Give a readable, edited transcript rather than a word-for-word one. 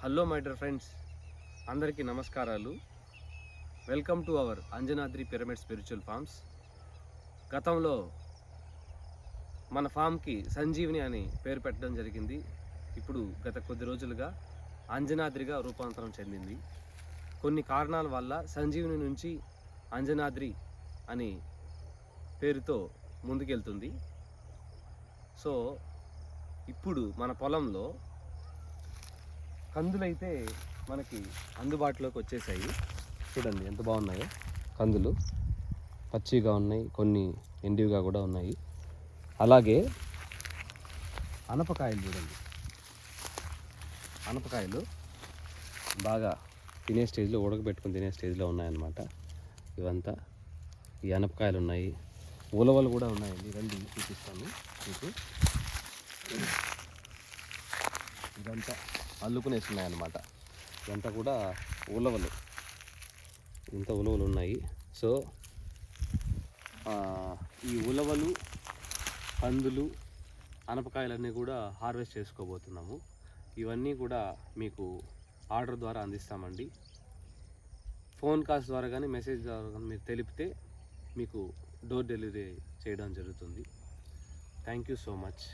Hello my dear friends, అందరికీ నమస్కారాలు. Welcome to our Anjanadri pyramid spiritual farms. గతంలో మన ఫామ్కి సంజీవిని అని పేరు పెట్టడం జరిగింది. ఇప్పుడు గత కొద్ది రోజులుగా అంజనాద్రిగా రూపాంతరం చెందింది. కొన్ని కారణాల వల్ల సంజీవిని నుంచి అంజనాద్రి అని పేరుతో ముందుకెళ్తుంది. సో ఇప్పుడు మన పొలంలో కందులైతే మనకి అందుబాటులోకి వచ్చేసాయి. చూడండి ఎంత బాగున్నాయో కందులు, పచ్చిగా ఉన్నాయి, కొన్ని ఎండివిగా కూడా ఉన్నాయి. అలాగే అనపకాయలు చూడండి, అనపకాయలు బాగా తినే స్టేజ్లో, ఉడకబెట్టుకుని తినే స్టేజ్లో ఉన్నాయన్నమాట. ఇవంతా ఈ అనపకాయలు ఉన్నాయి, ఉలవలు కూడా ఉన్నాయండి. రండి చూపిస్తాను మీకు. ఇదంతా అల్లుకునేస్తున్నాయన్నమాట. ఇదంతా కూడా ఉలవలు, ఇంత ఉలవలు ఉన్నాయి. సో ఈ ఉలవలు, కందులు, అనపకాయలన్నీ కూడా హార్వెస్ట్ చేసుకోబోతున్నాము. ఇవన్నీ కూడా మీకు ఆర్డర్ ద్వారా అందిస్తామండి. ఫోన్ కాల్స్ ద్వారా కానీ మెసేజ్ ద్వారా కానీ మీరు తెలిపితే మీకు డోర్ డెలివరీ చేయడం జరుగుతుంది. Thank you so much.